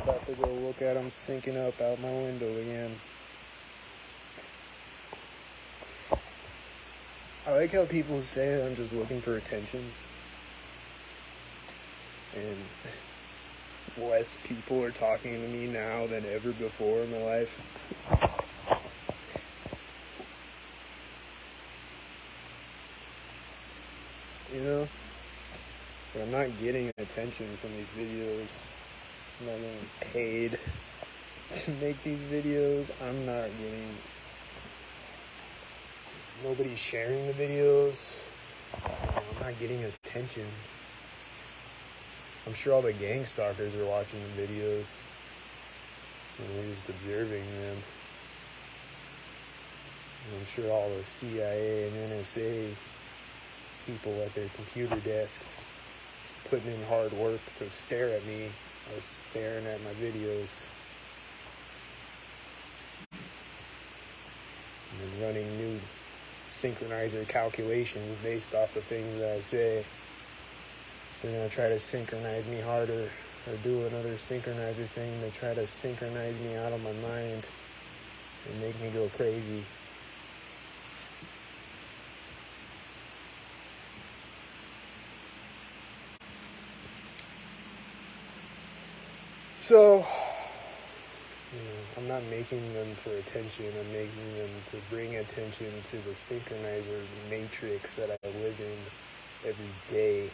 About to go look at them sinking up out my window again. I like how people say I'm just looking for attention. And less people are talking to me now than ever before in my life. You know? But I'm not getting attention from these videos. I'm not getting paid to make these videos. I'm not getting... Nobody's sharing the videos. I'm not getting attention. I'm sure all the gang stalkers are watching the videos. And they're just observing them. And I'm sure all the CIA and NSA people at their computer desks putting in hard work to stare at me or staring at my videos. And then running new synchronizer calculations based off the things that I say. They're going to try to synchronize me harder or do another synchronizer thing to try to synchronize me out of my mind and make me go crazy. So, I'm not making them for attention. I'm making them to bring attention to the synchronizer matrix that I live in every day.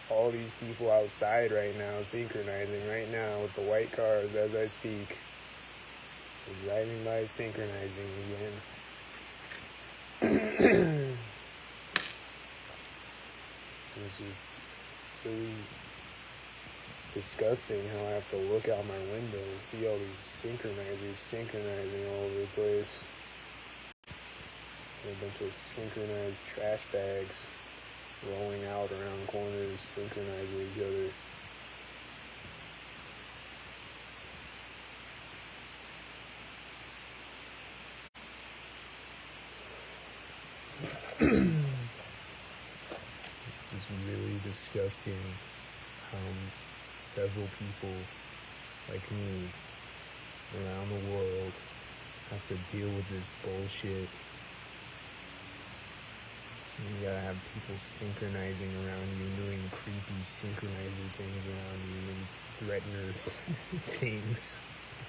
All these people outside right now synchronizing right now with the white cars as I speak. They're driving by synchronizing again. It's just really disgusting how I have to look out my window and see all these synchronizers synchronizing all over the place. And a bunch of synchronized trash bags rolling out around corners, synchronize with each other. This is really disgusting how several people like me around the world have to deal with this bullshit. You gotta have people synchronizing around you and doing creepy synchronizer things around you and threatener things.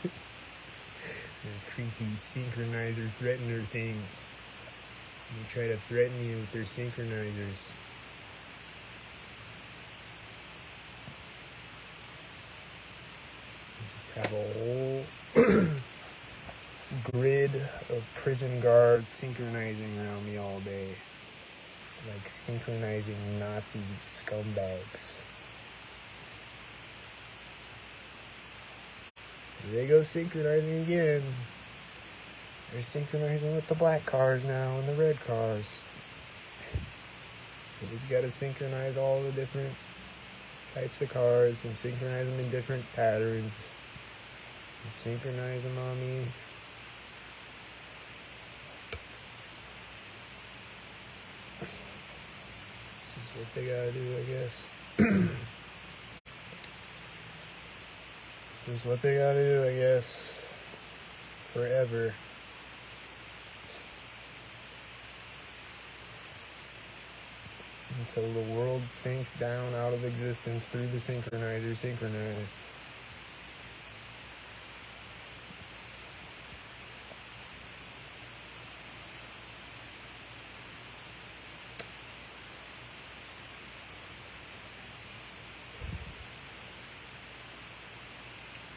And creepy synchronizer threatener things. They try to threaten you with their synchronizers. You just have a whole grid of prison guards synchronizing around me all day. Like synchronizing Nazi scumbags. Here they go synchronizing again. They're synchronizing with the black cars now and the red cars. You just gotta synchronize all the different types of cars and synchronize them in different patterns. And synchronize them on me. This is what they gotta do, I guess. This is what they gotta do, I guess. Forever. Until the world sinks down out of existence through the synchronizer synchronized.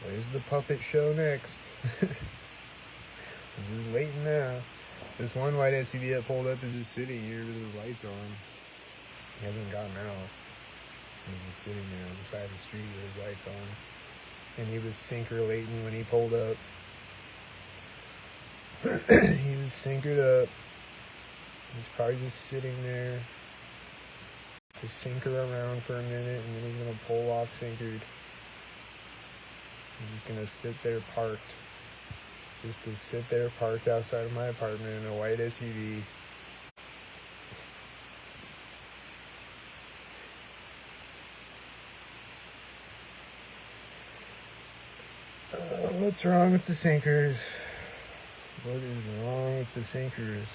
Where's the puppet show next? I'm just waiting now. This one white SUV that pulled up is just sitting here with the lights on. He hasn't gotten out. He's just sitting there on the side of the street with his lights on. And he was synchro-lating when he pulled up. He was synchroed up. He's probably just sitting there to synchro around for a minute, and then he's gonna pull off synchroed. I'm just gonna sit there parked. Just to sit there parked outside of my apartment in a white SUV. What's wrong with the sinkers? What is wrong with the sinkers?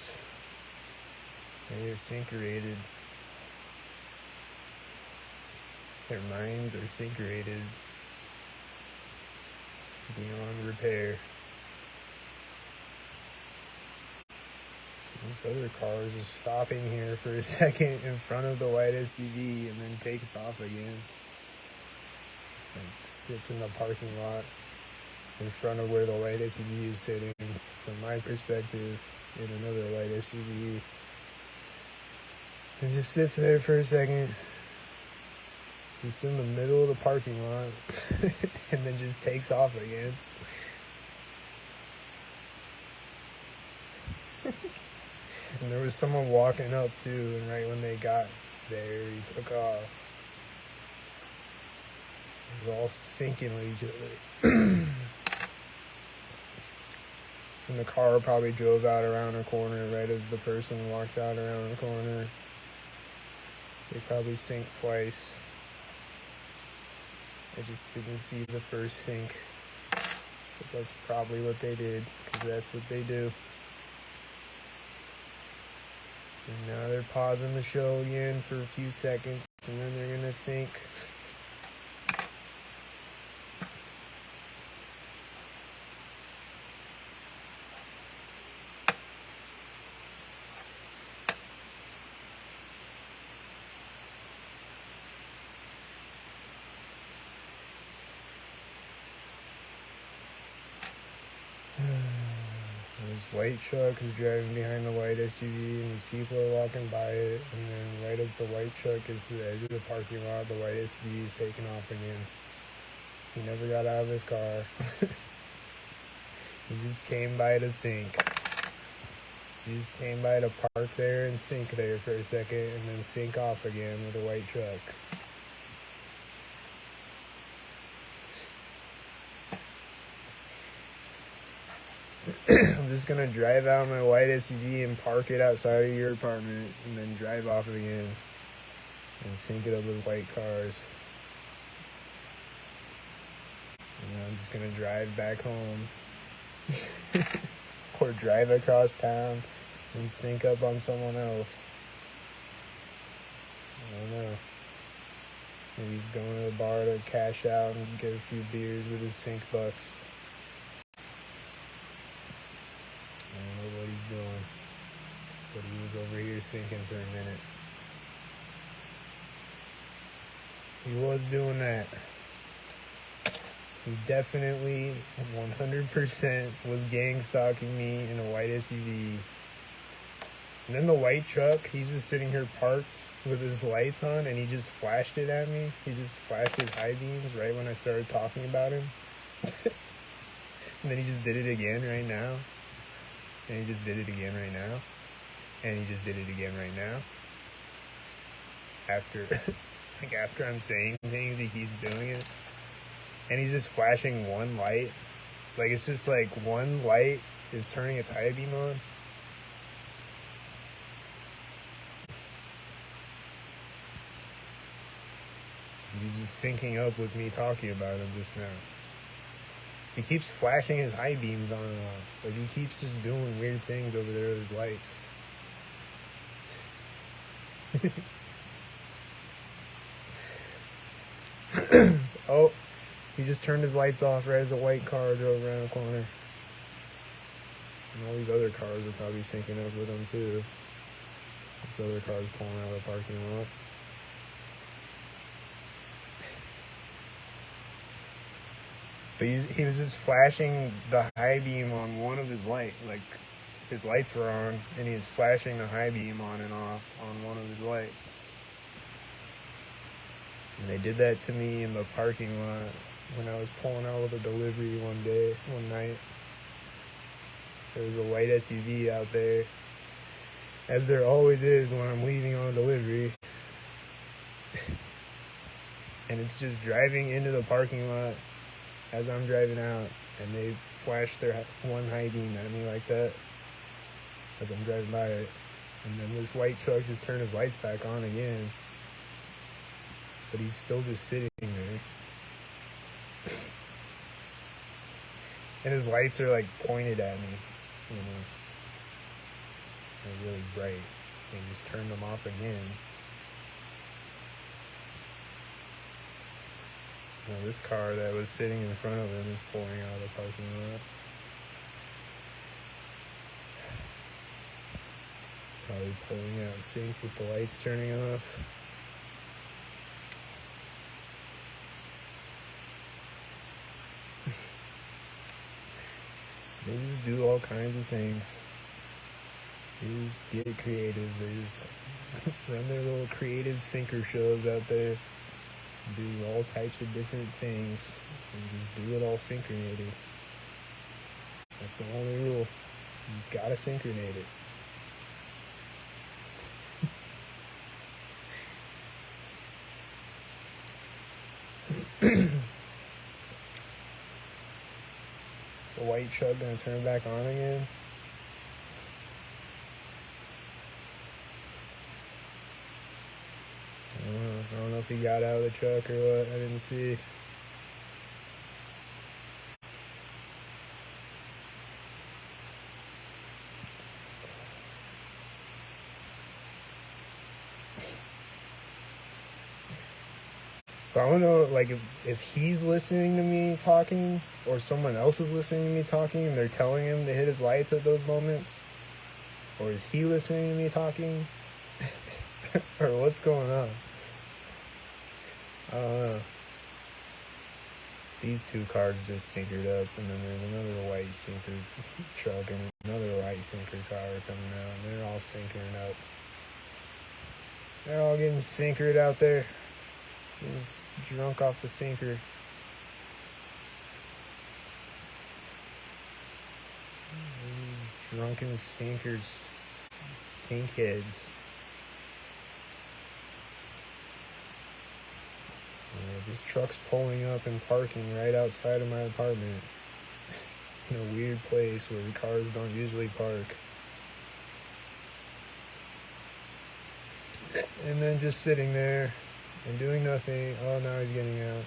They are sinkerated. Their minds are sinkerated beyond repair. This other car is just stopping here for a second in front of the white SUV and then takes off again. Like sits in the parking lot in front of where the white SUV is sitting. From my perspective, in another white SUV. And just sits there for a second. Just in the middle of the parking lot. And then just takes off again. And there was someone walking up too, and right when they got there, he took off. They were all syncing with each other. And the car probably drove out around a corner right as the person walked out around the corner. They probably synced twice. I just didn't see the first sync. But that's probably what they did, because that's what they do. And now they're pausing the show again for a few seconds, and then they're gonna sync. This white truck is driving behind the white SUV, and these people are walking by it, and then right as the white truck is to the edge of the parking lot, the white SUV is taking off again. He never got out of his car. He just came by to sync. He just came by to park there and sync there for a second, and then sync off again with a white truck. I'm just gonna drive out my white SUV and park it outside of your apartment, and then drive off again and sync it up with white cars. And then I'm just gonna drive back home or drive across town and sync up on someone else. I don't know. Maybe he's going to the bar to cash out and get a few beers with his sync bucks. I don't know what he's doing, but he was over here syncing for a minute. He was doing that. He definitely 100% was gang stalking me in a white SUV. And then the white truck, he's just sitting here parked with his lights on, and he just flashed it at me. He just flashed his high beams right when I started talking about him. And then he just did it again right now. And he just did it again right now. And he just did it again right now. After I'm saying things, he keeps doing it. And he's just flashing one light. Like, it's just like one light is turning its high beam on. He's just syncing up with me talking about him just now. He keeps flashing his high beams on and off. Like, he keeps just doing weird things over there with his lights. Oh, he just turned his lights off right as a white car drove around the corner. And all these other cars are probably syncing up with him too. This other car's pulling out of the parking lot. But he was just flashing the high beam on one of his lights. Like, his lights were on, and he was flashing the high beam on and off on one of his lights. And they did that to me in the parking lot when I was pulling out with a delivery one night. There was a white SUV out there, as there always is when I'm leaving on a delivery. And it's just driving into the parking lot as I'm driving out, and they flashed their one high beam at me like that as I'm driving by it. And then this white truck just turned his lights back on again, but he's still just sitting there. And his lights are like pointed at me, you know. They're really bright. And he just turned them off again. Well, this car that was sitting in front of him is pulling out of the parking lot. Probably pulling out of sync with the lights turning off. They just do all kinds of things. They just get creative. They just run their little creative sinker shows out there. Do all types of different things. And just do it all synchronated. That's the only rule. You just gotta synchronate it. Is the white truck gonna turn back on again? I don't know if he got out of the truck or what. I didn't see. So I don't know, like, if he's listening to me talking or someone else is listening to me talking and they're telling him to hit his lights at those moments. Or is he listening to me talking? Or what's going on? I don't know. These two cars just sinkered up, and then there's another white sinkered truck and another white sinkered car coming out, and they're all sinkering up. They're all getting sinkered out there. He's drunk off the sinker. Drunken sinkers, sinkheads. This truck's pulling up and parking right outside of my apartment in a weird place where the cars don't usually park. And then just sitting there and doing nothing. Oh, now he's getting out.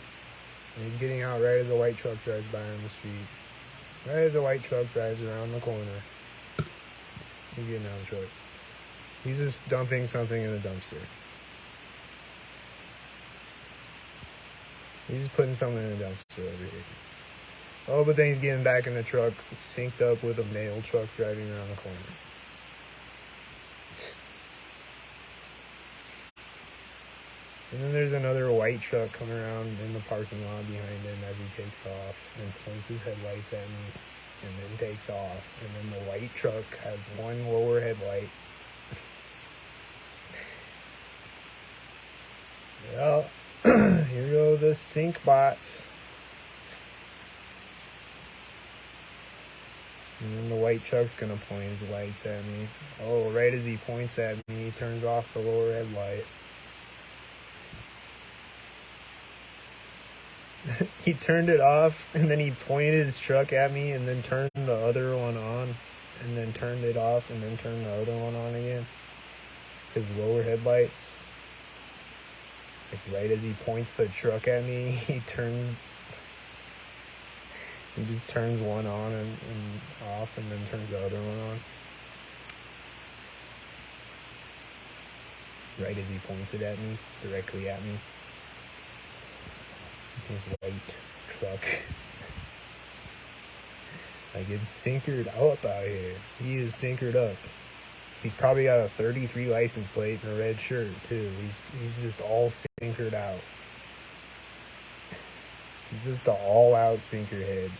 And he's getting out right as a white truck drives by on the street. Right as a white truck drives around the corner. He's getting out of the truck. He's just dumping something in a dumpster. He's just putting something in a dumpster over here. Oh, but then he's getting back in the truck, synced up with a male truck driving around the corner. And then there's another white truck coming around in the parking lot behind him as he takes off and points his headlights at me and then takes off. And then the white truck has one lower headlight. Well, here go the sync bots. And then the white truck's gonna point his lights at me. Oh, right as he points at me, he turns off the lower headlight. He turned it off, and then he pointed his truck at me, and then turned the other one on, and then turned it off, and then turned the other one on again. His lower headlights. Like right as he points the truck at me, he just turns one on and off, and then turns the other one on. Right as he points it at me, directly at me. His white truck. Like, it's sinkered up out here. He is sinkered up. He's probably got a 33 license plate and a red shirt too. He's just all sinkered out. He's just an all-out sinker head.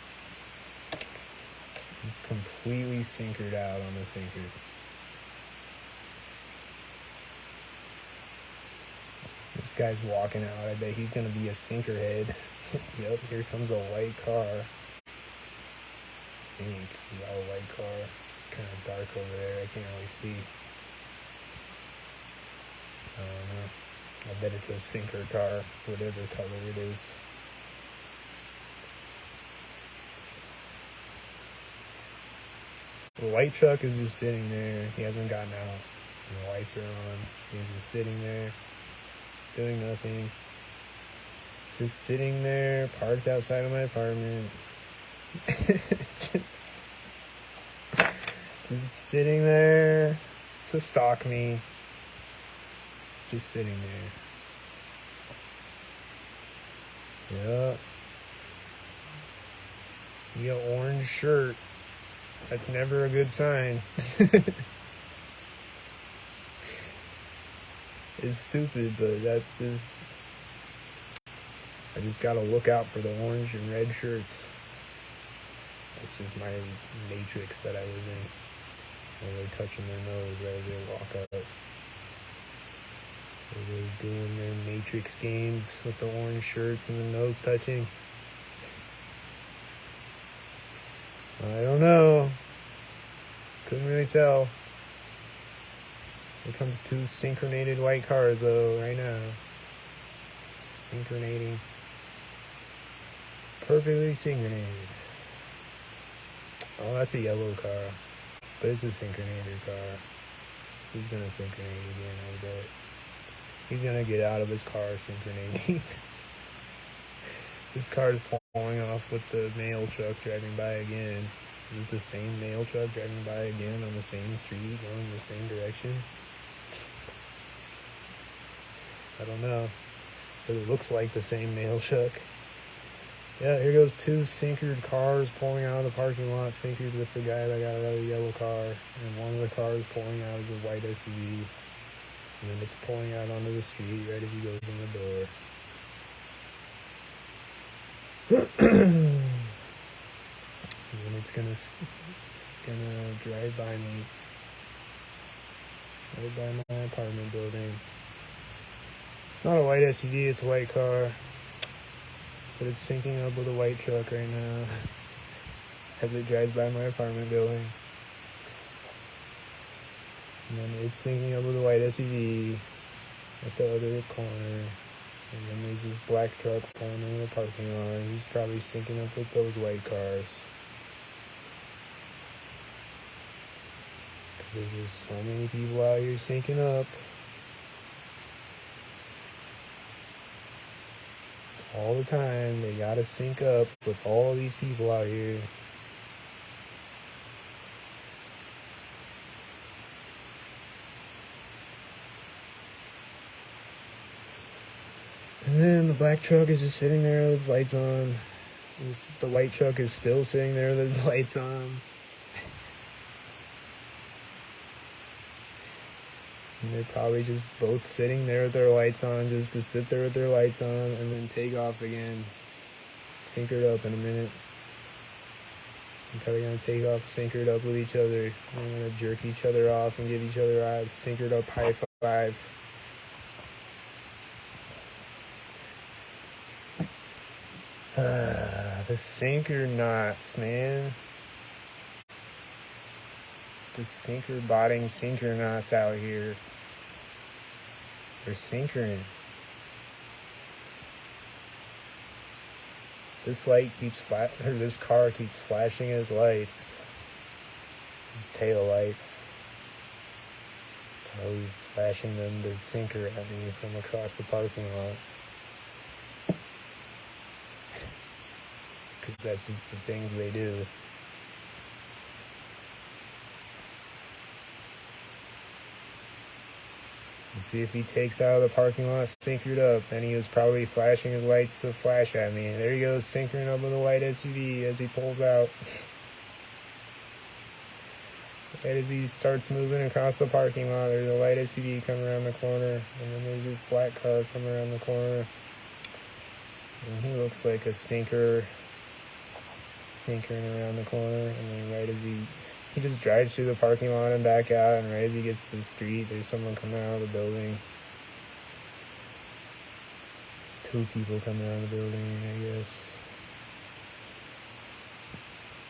He's completely sinkered out on the sinker. This guy's walking out. I bet he's gonna be a sinker head. Yep, here comes a white car. I think. Yeah, a white car. It's kind of dark over there. I can't really see. I don't know. I bet it's a sinker car, whatever color it is. The white truck is just sitting there. He hasn't gotten out. And the lights are on. He's just sitting there, doing nothing. Just sitting there, parked outside of my apartment. just sitting there to stalk me. Just sitting there. Yeah. See an orange shirt. That's never a good sign. It's stupid, but that's just... I just gotta look out for the orange and red shirts. That's just my matrix that I live in. When they're touching their nose right as they walk up. Are they doing their matrix games with the orange shirts and the nose touching? I don't know. Couldn't really tell. Here comes two synchronated white cars though, right now. Synchronating. Perfectly synchronated. Oh, that's a yellow car. But it's a synchronator car. He's gonna synchronate again, I bet. He's gonna get out of his car synchronating. This car's pulling off with the mail truck driving by again. Is it the same mail truck driving by again on the same street, going the same direction? I don't know. But it looks like the same mail truck. Yeah, here goes two synchroned cars pulling out of the parking lot, synchroned with the guy that got out of the yellow car. And one of the cars pulling out is a white SUV. And then it's pulling out onto the street right as he goes in the door. And then it's gonna drive by me. Right by my apartment building. It's not a white SUV, it's a white car. But it's syncing up with a white truck right now as it drives by my apartment building. And then it's syncing up with a white SUV at the other corner. And then there's this black truck pulling into the parking lot. He's probably syncing up with those white cars. Because there's just so many people out here syncing up. All the time, they gotta sync up with all these people out here. And then the black truck is just sitting there with its lights on. The white truck is still sitting there with its lights on. And they're probably just both sitting there with their lights on, just to sit there with their lights on and then take off again. Sync it up in a minute. I'm probably gonna take off, sync it up with each other. I'm gonna jerk each other off and give each other a sync it up high five. The sinker knots, man. The sinker botting sinker knots out here. They're syncering. This car keeps flashing his lights. His tail lights. Probably flashing them to sinker at me from across the parking lot. Because that's just the things they do. See if he takes out of the parking lot, syncered up, and he was probably flashing his lights to flash at me. And there he goes, syncing up with a white SUV as he pulls out. Right as he starts moving across the parking lot, there's a white SUV coming around the corner, and then there's this black car coming around the corner. And he looks like a sinkering around the corner, and then right as he just drives through the parking lot and back out, and right as he gets to the street, there's someone coming out of the building. There's two people coming out of the building, I guess.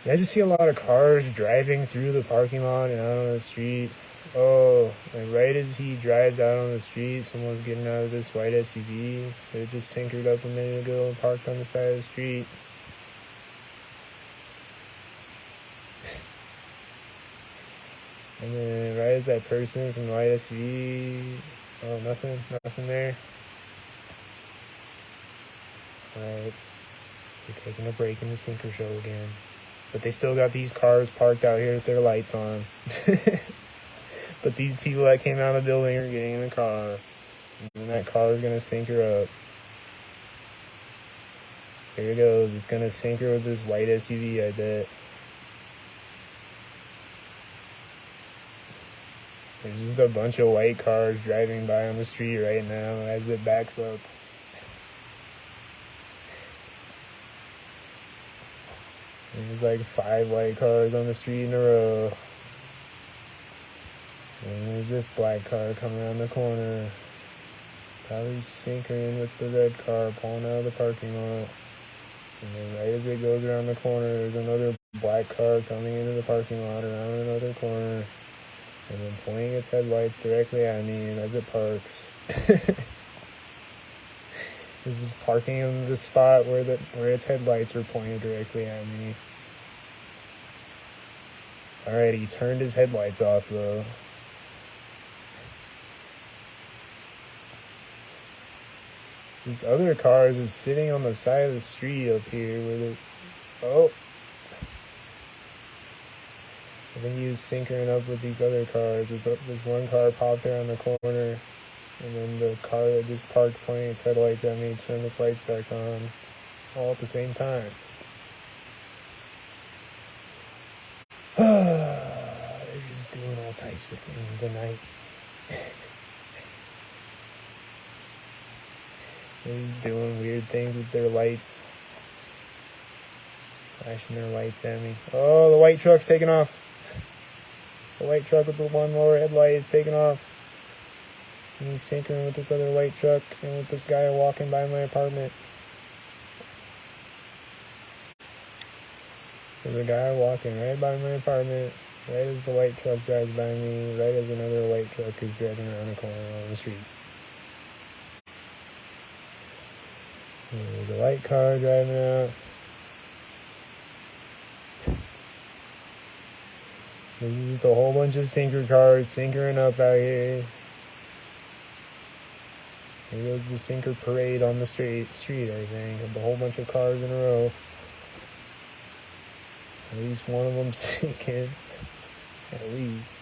Yeah, I just see a lot of cars driving through the parking lot and out on the street. Oh, and right as he drives out on the street, someone's getting out of this white SUV. They just sinkered up a minute ago and parked on the side of the street. And then right as that person from the white SUV, oh, nothing there. Alright, we're taking a break in the sinker show again. But they still got these cars parked out here with their lights on. But these people that came out of the building are getting in the car. And that car is going to sink her up. Here it goes. It's going to sink her with this white SUV, I bet. There's just a bunch of white cars driving by on the street right now as it backs up. There's like 5 white cars on the street in a row. And there's this black car coming around the corner. Probably syncing with the red car pulling out of the parking lot. And then right as it goes around the corner, there's another black car coming into the parking lot around another corner. And then pointing its headlights directly at me, and as it parks, it's just parking in the spot where its headlights are pointed directly at me. Alright, he turned his headlights off though. This other car is just sitting on the side of the street up here where oh. I think he was syncing up with these other cars. This one car popped around the corner, and then the car that just parked pointing its headlights at me turned its lights back on, all at the same time. They're just doing all types of things tonight. They're just doing weird things with their lights. Flashing their lights at me. Oh, the white truck's taking off. The white truck with the one lower headlight is taking off. And he's syncing with this other white truck and with this guy walking by my apartment. There's a guy walking right by my apartment, right as the white truck drives by me, right as another white truck is driving around the corner on the street. And there's a white car driving out. There's just a whole bunch of sinker cars sinkering up out here. Here goes the sinker parade on the street, I think. A whole bunch of cars in a row. At least one of them sinking. At least.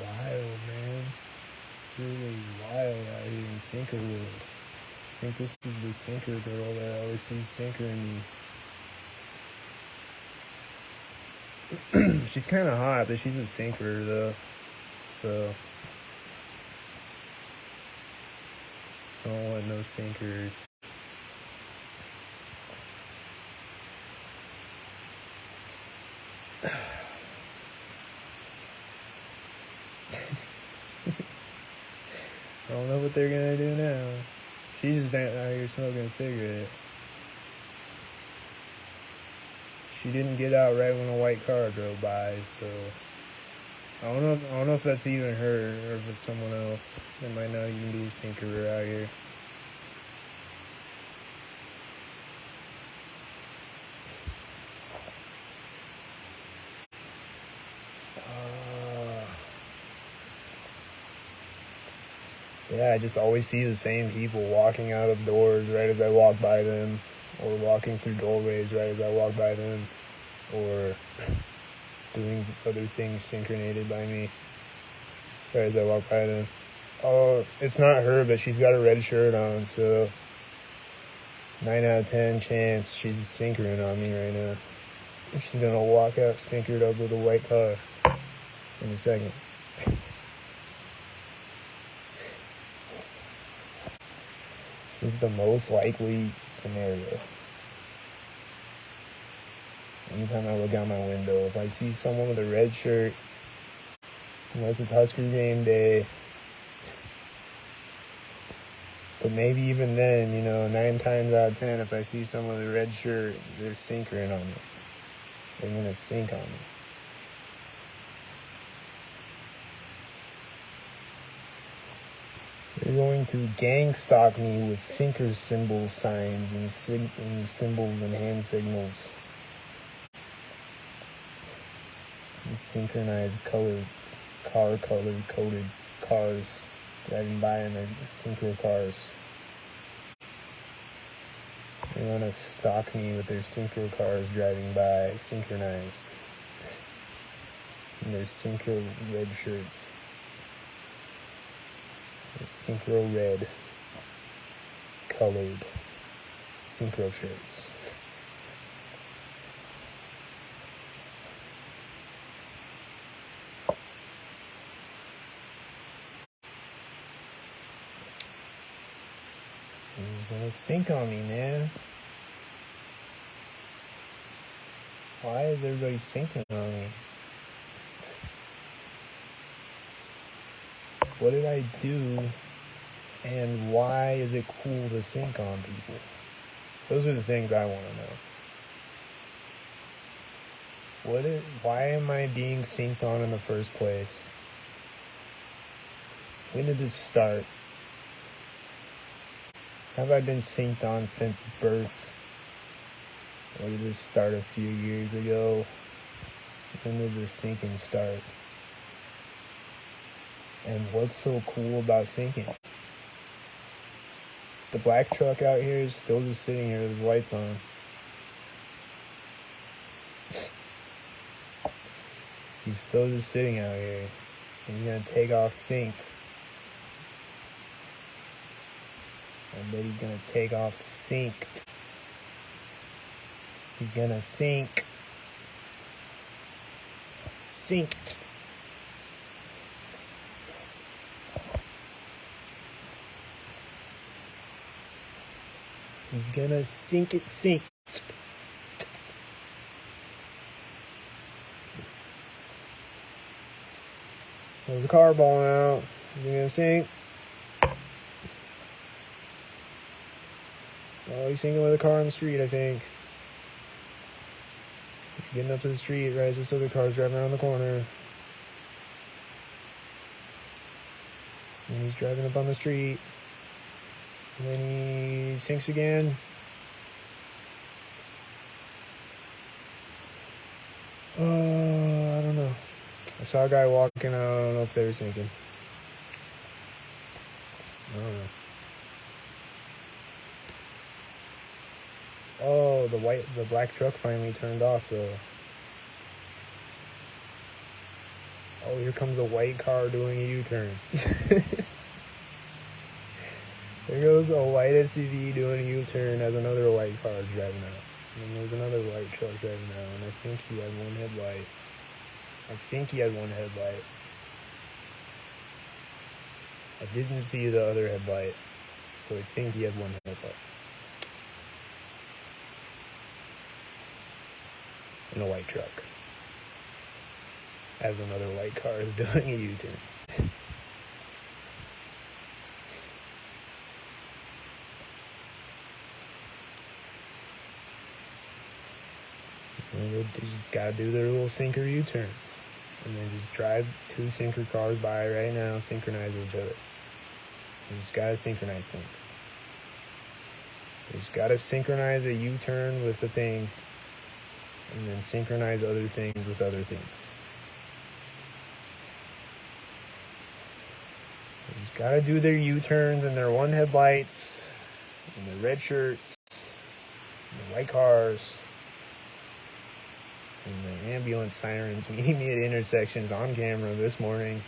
Wild, man. Really wild out here in sinker world. I think this is the sinker girl that I always see sinkering me. She's kind of hot, but she's a sinker though. So I don't want no sinkers. I don't know what they're gonna do now. She's just out here smoking a cigarette. She didn't get out right when a white car drove by, so I don't know if that's even her or if it's someone else. It might not even be a sinker out here. Yeah, I just always see the same people walking out of doors right as I walk by them, or walking through doorways right as I walk by them, or doing other things synchronated by me right as I walk by them. Oh, it's not her, but she's got a red shirt on, so 9 out of 10 chance she's syncering on me right now. She's gonna walk out syncered up with a white car in a second. This is the most likely scenario. Anytime I look out my window, if I see someone with a red shirt, unless it's Husker game day, but maybe even then, 9 times out of 10, if I see someone with a red shirt, they're syncering on me. They're gonna sync on me. They're going to gang stalk me with sinker symbol signs and symbols and hand signals. And synchronized colored coded cars driving by in their synchro cars. They want to stalk me with their synchro cars driving by, synchronized. In their synchro red shirts. Their synchro red colored synchro shirts. Who's gonna sync on me, man? Why is everybody syncing on me? What did I do? And why is it cool to sync on people? Those are the things I want to know. Why am I being synced on in the first place? When did this start? Have I been synced on since birth? Or did this start a few years ago? When did this syncing start? And what's so cool about syncing? The black truck out here is still just sitting here with the lights on. He's still just sitting out here. And he's gonna take off synced. I bet he's gonna take off synced. He's gonna sink. Synced. He's gonna sink it, sink. There's a car balling out. Is he gonna sink? Oh, he's sinking with a car on the street, I think. He's getting up to the street, right as this other car's driving around the corner. And he's driving up on the street. And then he sinks again. I don't know. I saw a guy walking out. I don't know if they were sinking. I don't know. Oh, the black truck finally turned off though. Oh, here comes a white car doing a U-turn. There goes a white SUV doing a U-turn as another white car is driving out. And there's another white truck driving out, and I think he had one headlight. I didn't see the other headlight, so I think he had one headlight. In a white truck. As another white car is doing a U-turn. They just gotta do their little sinker U-turns. And then just drive two sinker cars by right now, synchronize with each other. You just gotta synchronize things. You just gotta synchronize a U-turn with the thing, and then synchronize other things with other things. You just gotta do their U-turns and their one headlights, and their red shirts, and the white cars, and the ambulance sirens meeting me at intersections on camera this morning.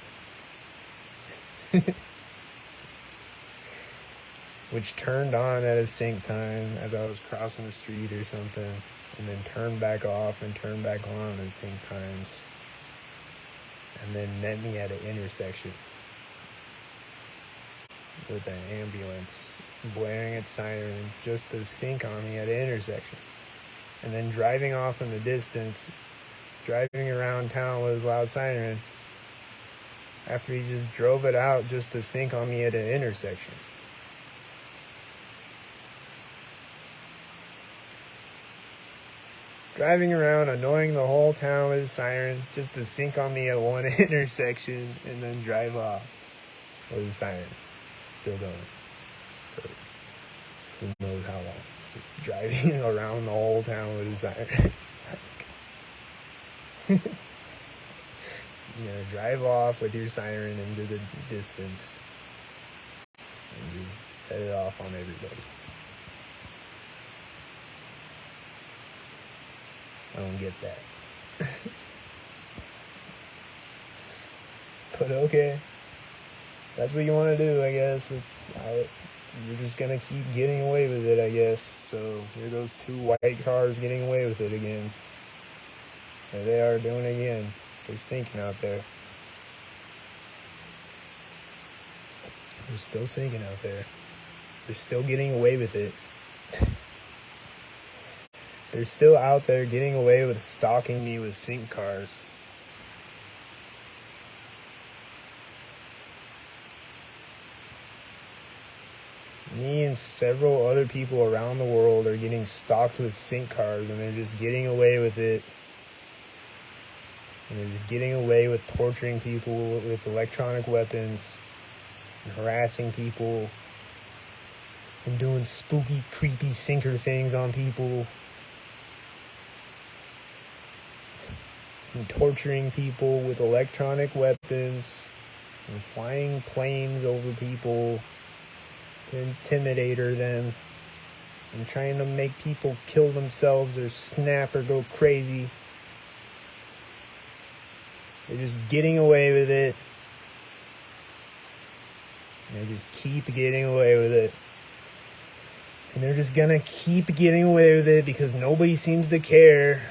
Which turned on at a sync time as I was crossing the street or something, and then turned back off and turned back on at sync times, and then met me at an intersection with an ambulance blaring its siren just to sync on me at an intersection. And then driving off in the distance, driving around town with his loud siren, after he just drove it out just to sync on me at an intersection. Driving around, annoying the whole town with his siren just to sync on me at one intersection and then drive off with his siren. still going. For who knows how long. Just driving around the whole town with a siren. You're gonna drive off with your siren into the distance and just set it off on everybody. I don't get that. But okay. That's what you want to do, I guess. You're just gonna keep getting away with it, I guess. So here those two white cars getting away with it again. There they are doing it again. They're sinking out there. They're still sinking out there. They're still getting away with it. They're still out there getting away with stalking me with sink cars. Me and several other people around the world are getting stalked with sink cars, and they're just getting away with it. And they're just getting away with torturing people with electronic weapons and harassing people and doing spooky, creepy sinker things on people and torturing people with electronic weapons and flying planes over people to intimidate them and trying to make people kill themselves or snap or go crazy. They're just getting away with it. And they just keep getting away with it. And they're just gonna keep getting away with it because nobody seems to care.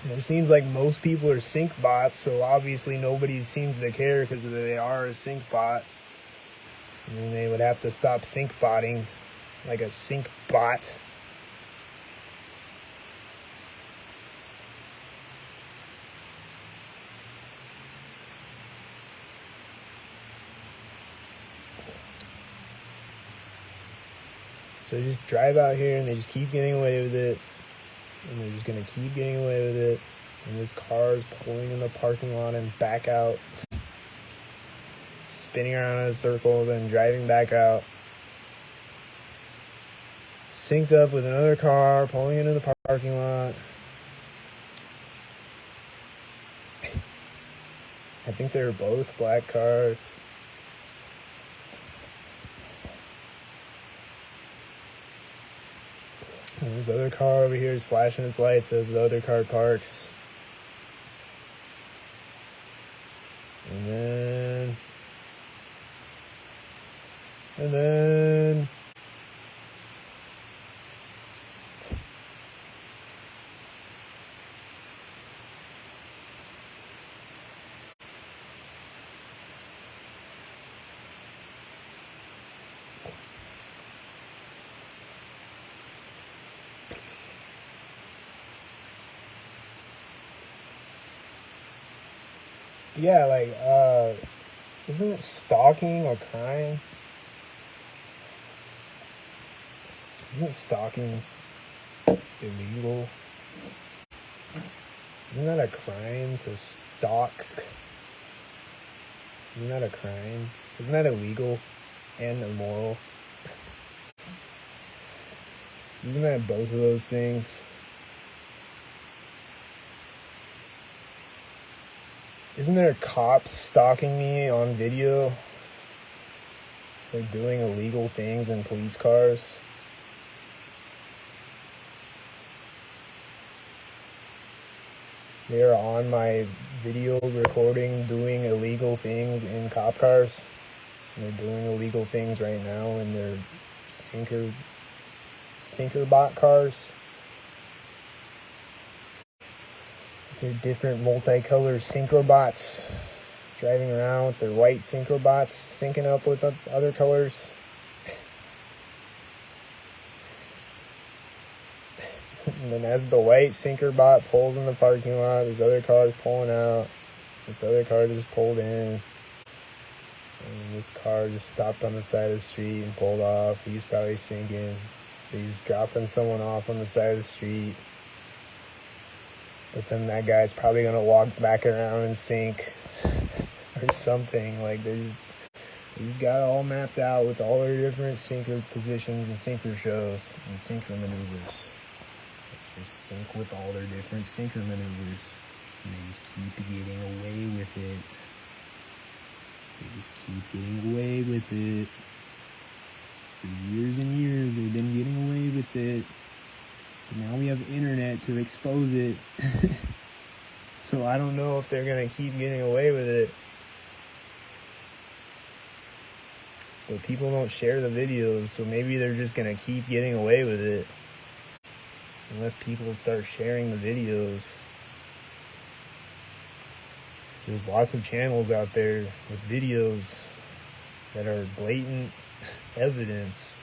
And it seems like most people are sync bots, so obviously nobody seems to care because they are a sync bot. And then they would have to stop sync botting like a sync bot. So they just drive out here and they just keep getting away with it. And they're just going to keep getting away with it. And this car is pulling in the parking lot and back out. Spinning around in a circle, then driving back out. Synced up with another car, pulling into the parking lot. I think they were both black cars. And this other car over here is flashing its lights as the other car parks. And then yeah, like, isn't stalking a crime? Isn't stalking illegal? Isn't that a crime to stalk? Isn't that a crime? Isn't that illegal and immoral? Isn't that both of those things? Isn't there cops stalking me on video? They're doing illegal things in police cars. They are on my video recording doing illegal things in cop cars. And they're doing illegal things right now in their sinker bot cars. They're different multicolored synchro bots driving around with their white synchro bots syncing up with other colors. And then as the white synchro bot pulls in the parking lot, this other car is pulling out. This other car just pulled in. And this car just stopped on the side of the street and pulled off. He's probably sinking. He's dropping someone off on the side of the street. But then that guy's probably going to walk back around and sink or something. Like, he's got it all mapped out with all their different sinker positions and sinker shows and sinker maneuvers. They sink with all their different sinker maneuvers. And they just keep getting away with it. They just keep getting away with it. For years and years, they've been getting away with it. But now we have internet to expose it. So I don't know if they're going to keep getting away with it. But people don't share the videos, so maybe they're just going to keep getting away with it. Unless people start sharing the videos. So there's lots of channels out there with videos that are blatant evidence.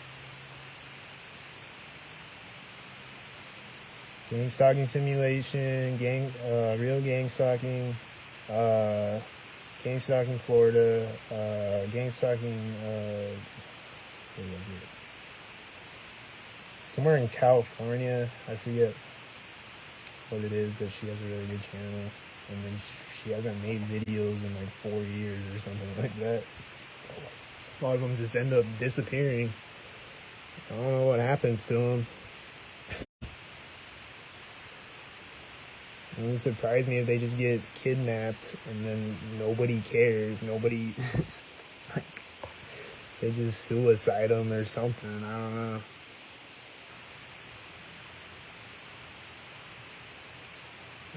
Gang stalking simulation, real gang stalking, gang stalking Florida, gang stalking, where was it? Somewhere in California, I forget what it is, but she has a really good channel. And then she hasn't made videos in like 4 years or something like that. A lot of them just end up disappearing. I don't know what happens to them. It wouldn't surprise me if they just get kidnapped and then nobody cares. Nobody, like, they just suicide them or something. I don't know.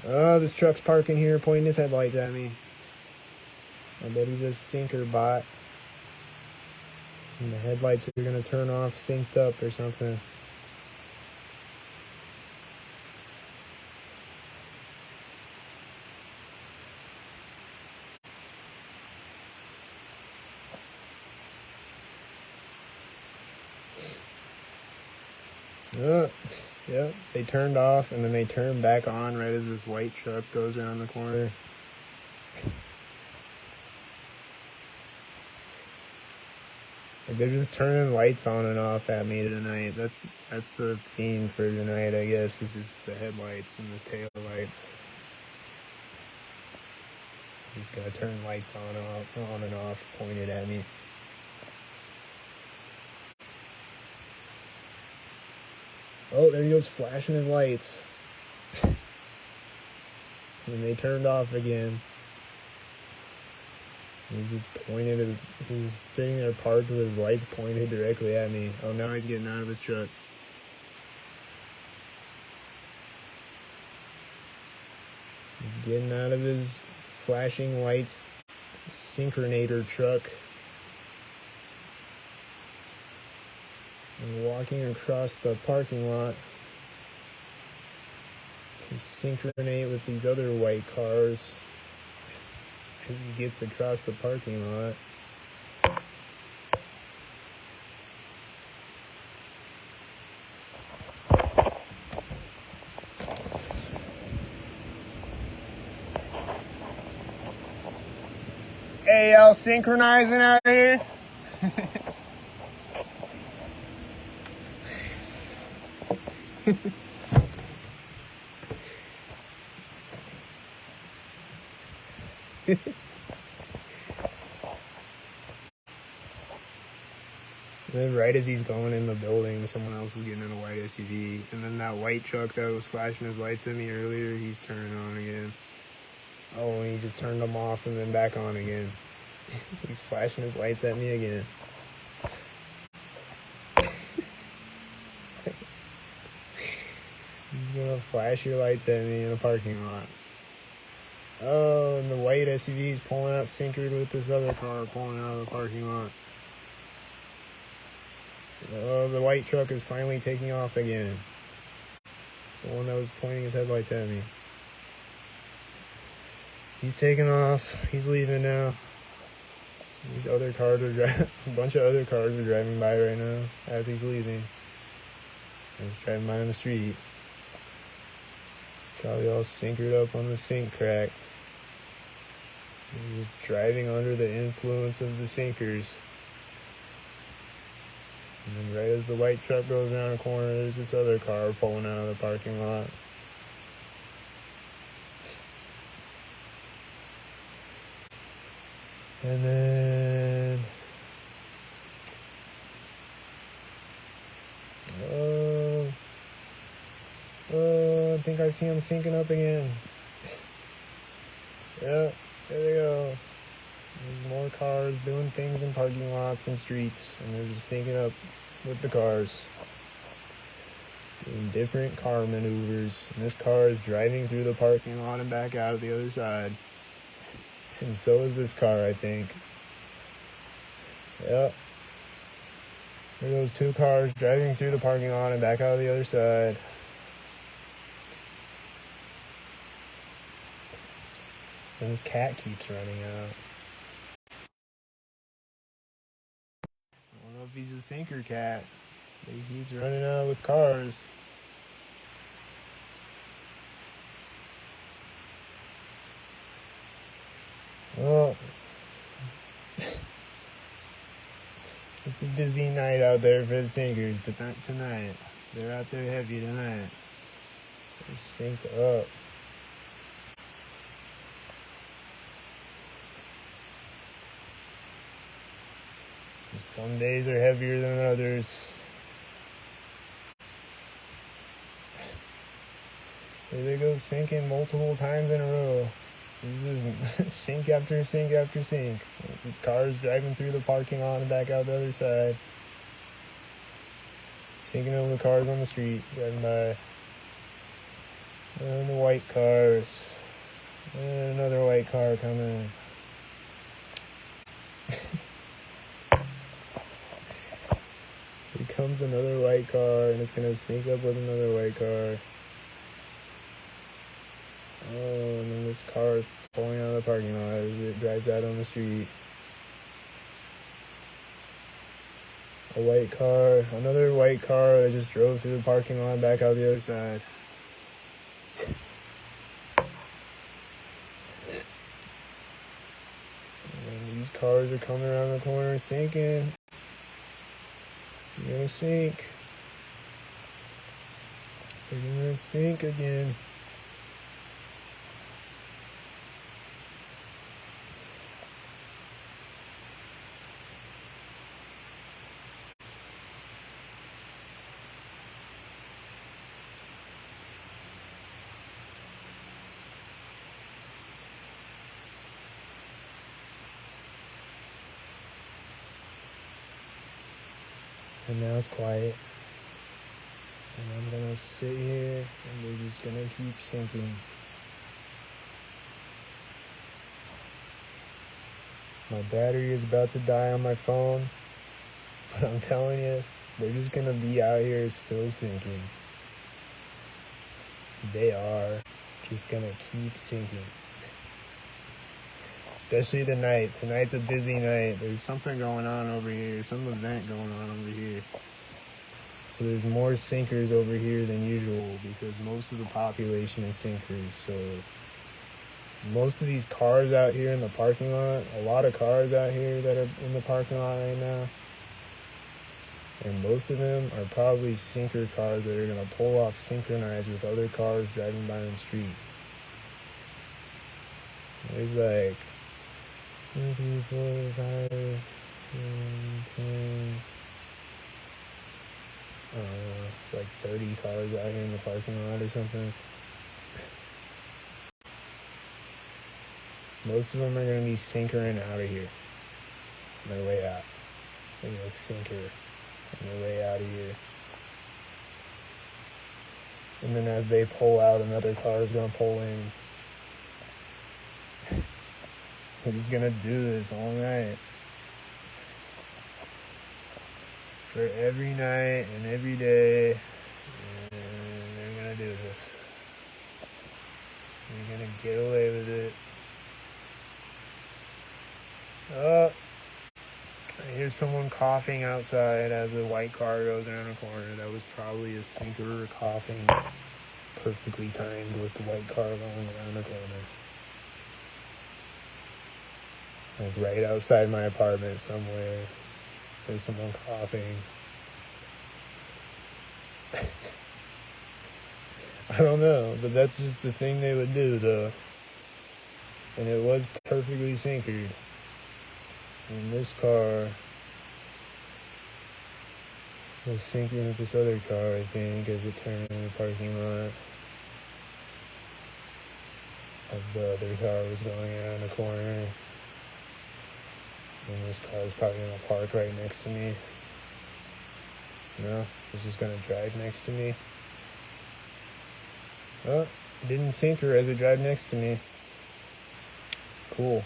Oh, this truck's parking here, pointing his headlights at me. I bet he's a sinker bot. And the headlights are going to turn off, synced up or something. Yep, they turned off and then they turned back on right as this white truck goes around the corner. Like, they're just turning lights on and off at me tonight. That's the theme for tonight, I guess. It's just the headlights and the tail lights. Just gotta turn lights on and off, pointed at me. Oh, there he goes, flashing his lights. And they turned off again. He's just he's sitting there parked with his lights pointed directly at me. Oh, now he's getting out of his truck. He's getting out of his flashing lights synchronator truck. And walking across the parking lot to synchronate with these other white cars as he gets across the parking lot. Hey, y'all synchronizing out here? Then right as he's going in the building, someone else is getting in a white SUV. And then that white truck that was flashing his lights at me earlier, he's turning on again. Oh, and he just turned them off and then back on again. He's flashing his lights at me again. He's gonna flash your lights at me in a parking lot. Oh, and the white SUV is pulling out synchroned with this other car pulling out of the parking lot. Oh, the white truck is finally taking off again. The one that was pointing his headlights at me. He's taking off. He's leaving now. These other cars are a bunch of other cars are driving by right now as he's leaving. He's driving by on the street. Probably all syncered up on the sink crack. He's driving under the influence of the sinkers. And then right as the white truck goes around the corner, there's this other car pulling out of the parking lot. And then, I think I see them syncing up again. Yeah, there they go. There's more cars doing things in parking lots and streets, and they're just syncing up with the cars, doing different car maneuvers. And this car is driving through the parking lot and back out the other side. And so is this car, I think. Yep. There goes two cars driving through the parking lot and back out the other side. And this cat keeps running out. I don't know if he's a sinker cat. He keeps running out with cars. Well, it's a busy night out there for the sinkers tonight. They're out there heavy tonight. They're synced up. Some days are heavier than others. There they go, sinking multiple times in a row. There's just sink after sink after sink. There's cars driving through the parking lot and back out the other side. Sinking over the cars on the street, driving by. And the white cars. And another white car coming. Here comes another white car, and it's gonna sync up with another white car. Oh, and then this car is pulling out of the parking lot as it drives out on the street. A white car, another white car that just drove through the parking lot and back out the other side. And these cars are coming around the corner sinking. They're gonna sink. They're gonna sink again. And now it's quiet. And I'm gonna sit here and they're just gonna keep sinking. My battery is about to die on my phone, but I'm telling you, they're just gonna be out here still sinking. They are just gonna keep sinking. Especially tonight. Tonight's a busy night. There's something going on over here, some event going on over here. So there's more sinkers over here than usual because most of the population is sinkers. So most of these cars out here in the parking lot, a lot of cars out here that are in the parking lot right now, and most of them are probably sinker cars that are going to pull off synchronize with other cars driving by on the street. There's like 2, 3, 4, 5, 10, like 30 cars out here in the parking lot or something. Most of them are going to be sinkering out of here on their way out. They're going to sinker on their way out of here. And then as they pull out, another car is going to pull in. We're just going to do this all night. For every night and every day. And they're going to do this. They're going to get away with it. Oh, I hear someone coughing outside as a white car goes around a corner. That was probably a sinker coughing, perfectly timed with the white car going around the corner. Like right outside my apartment somewhere, there's someone coughing. I don't know, but that's just the thing they would do, though. And it was perfectly syncered. And this car was syncing with this other car, I think, as it turned in the parking lot. As the other car was going around the corner. And this car was probably going to park right next to me. It's just going to drive next to me. Well, it didn't sync her as it drive next to me. Cool.